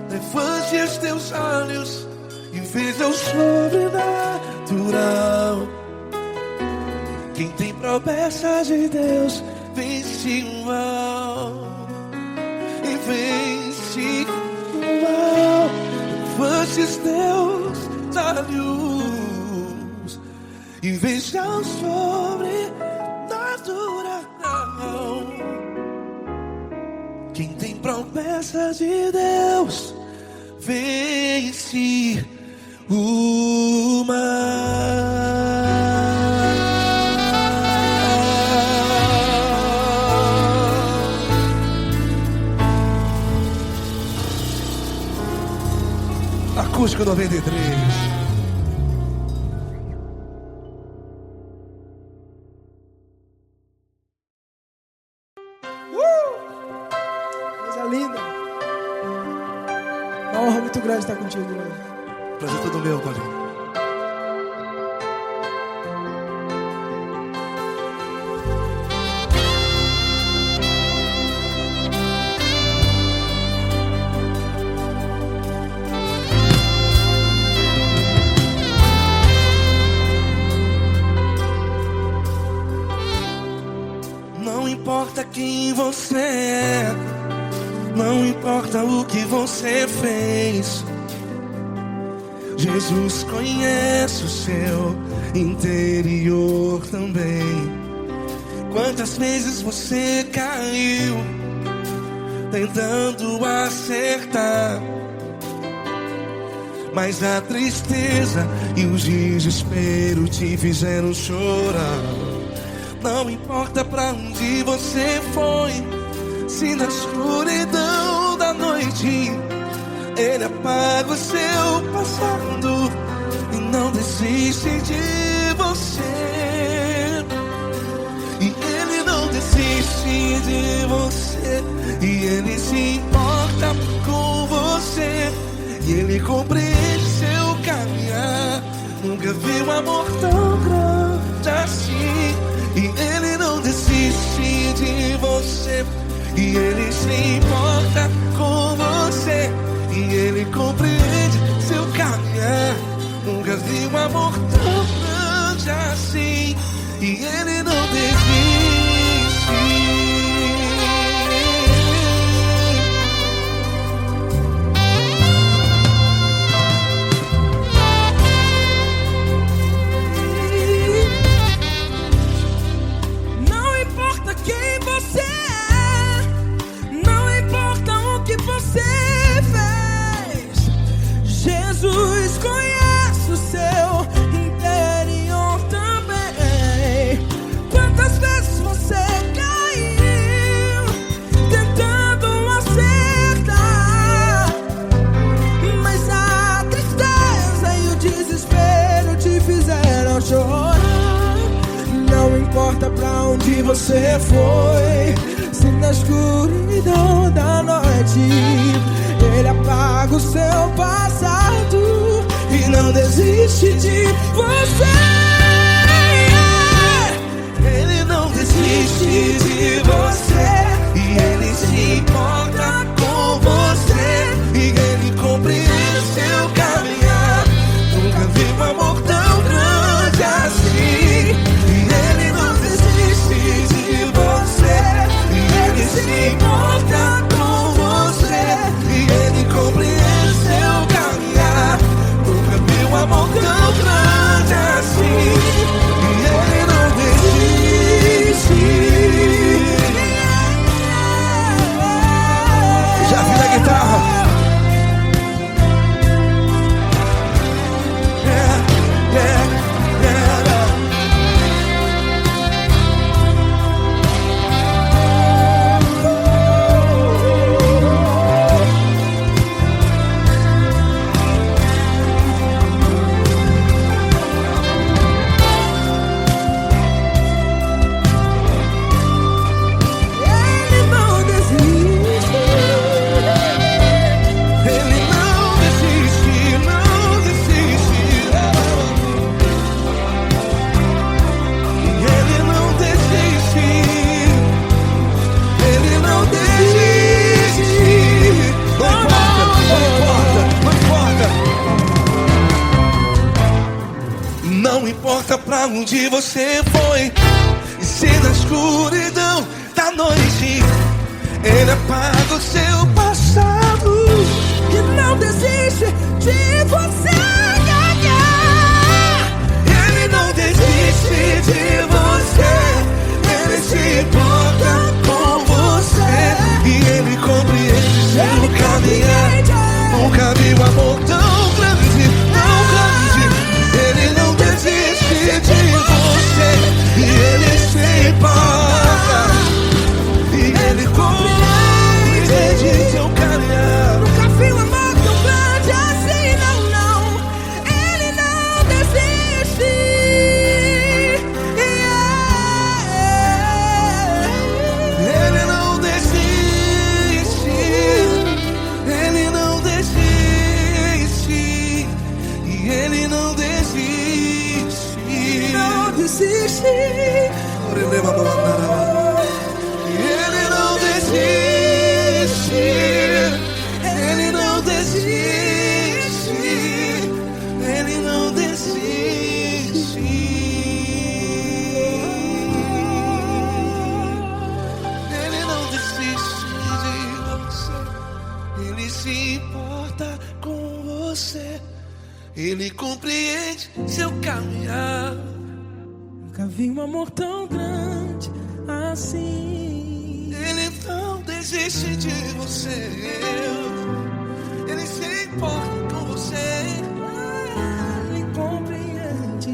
Levante os teus olhos e veja o sobrenatural. Quem tem promessa de Deus vence o mal. E vence o mal. Levante os teus olhos e veja o sobrenatural. Quem tem promessa de Deus vence o mal. Acústico 93. Coisa linda. Uma honra muito grande estar contigo hoje. Prazer todo meu, Paulinho. quem você é, não importa o que você fez. Jesus conhece o seu interior também. Quantas vezes você caiu tentando acertar, mas a tristeza e o desespero te fizeram chorar. Não importa pra onde você foi, se na escuridão da noite Ele apaga o seu passado e não desiste de você. E Ele não desiste de você, e Ele se importa com você, e Ele compreende seu caminhar. Nunca vi um amor tão grande assim. E Ele não desiste de você, e Ele se importa com você, e Ele compreende seu caminhar. Nunca vi um amor tão grande assim. E Ele não desiste. Não importa quem você é, não importa o que você fez, Jesus conhece o seu interior também. Quantas vezes você caiu tentando acertar, mas a tristeza e o desespero te fizeram chorar. Não importa pra onde você foi, se na escuridão da noite Ele apaga o seu passado e não desiste de você. Ele não desiste de você, e Ele se importa com você, e Ele compreende seu caminhar. Nunca vi um amor tão grande assim. E Ele não desiste de você, e Ele se importa com você, e Ele compreende seu caminhar. Nunca vi um amor tão grande assim. E Ele não desiste. Já vi na guitarra. Yeah, yeah, yeah. Ele não desiste. Ele não desiste, não desiste. Ele não desiste. Ele não desiste. Não importa, não importa, não importa. Não importa pra onde você foi, e se na escuridão da noite Ele apaga o seu passado E não desiste de você ganhar. Ele não desiste de você, Ele se importa com você, e Ele compreende seu caminhar. Nunca vi um amor tão grande, tão grande. Ele não desiste de você, e Ele se importa, e Ele compreende seu caminhar. Nunca vi um amor tão grande assim, não, não. Ele não desiste. Ele não desiste, Ele não desiste, e Ele não desiste. Não desiste. Ele não desiste, Ele não desiste, Ele não desiste. compreende seu caminhar. Nunca vi um amor tão grande assim. Ele não desiste de você. Ele se importa com você. Ele compreende.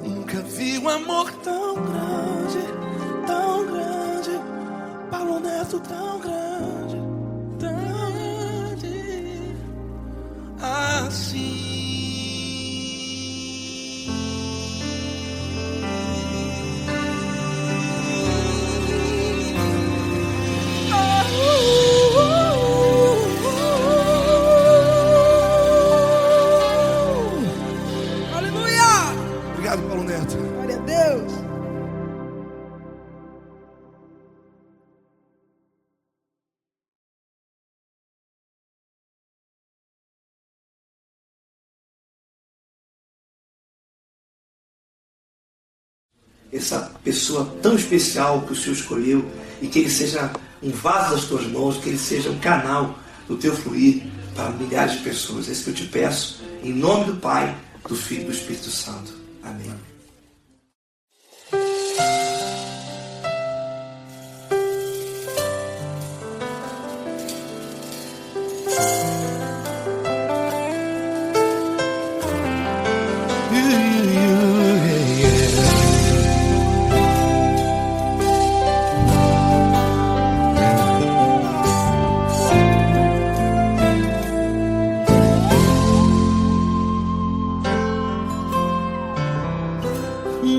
Nunca vi um amor tão grande, tão grande. Paulo Neto tão grande, tão grande assim. Obrigado, Paulo Neto. Glória a Deus. Essa pessoa tão especial que o Senhor escolheu, e que ele seja um vaso das tuas mãos, que ele seja um canal do teu fluir para milhares de pessoas. É isso que eu te peço, em nome do Pai, do Filho e do Espírito Santo. Amém.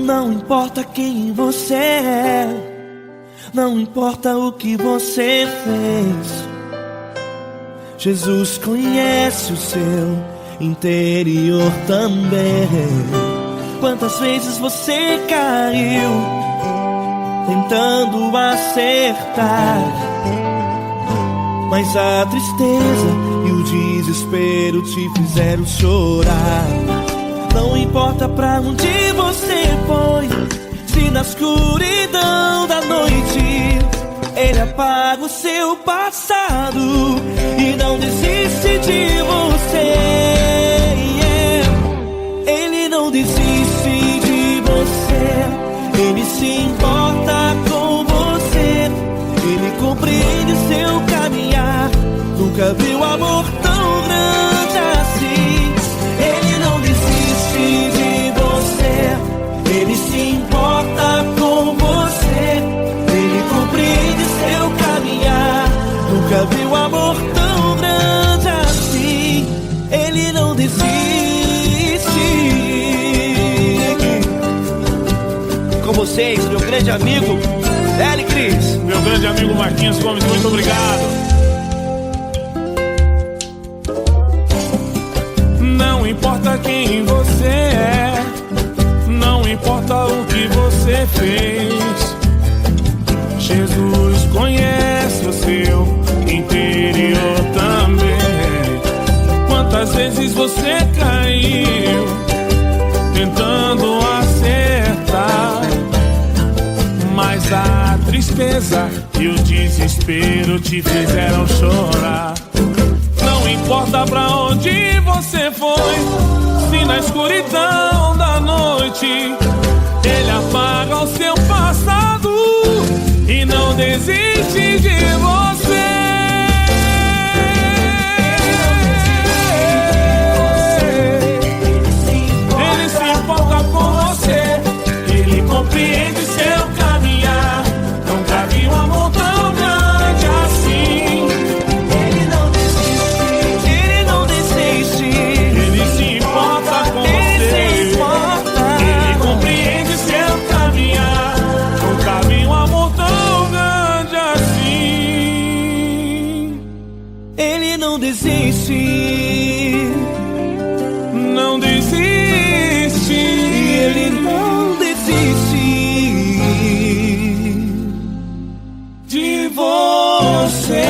Não importa quem você é, não importa o que você fez, Jesus conhece o seu interior também. Quantas vezes você caiu tentando acertar, mas a tristeza e o desespero te fizeram chorar. Não importa pra onde você foi, se na escuridão da noite Ele apaga o seu passado e não desiste de você. Ele não desiste de você, Ele se importa com você, Ele compreende seu caminhar. Nunca viu amor tão grande assim. Ele não desiste de você, Ele se importa com você, Ele compreende seu caminhar. Nunca viu amor tão grande assim. Ele não desiste. Com vocês, meu grande amigo L. Cris. Meu grande amigo Marquinhos Gomes, muito obrigado. Não importa quem você é, não importa o que você fez, Jesus conhece o seu interior também. Quantas vezes você caiu tentando acertar, mas a tristeza e o desespero te fizeram chorar. Não importa pra onde você foi, se na escuridão da noite Ele apaga o seu passado e não desiste de você. Ele se importa com você, Ele compreende seu caminhar. Nunca vi um amor tão grande assim. Ele não desiste, Ele não desiste. Ele se importa com você, Ele compreende seu caminhar. Nunca vi um amor tão grande assim. Ele não desiste, não desiste. Ele não desiste de você.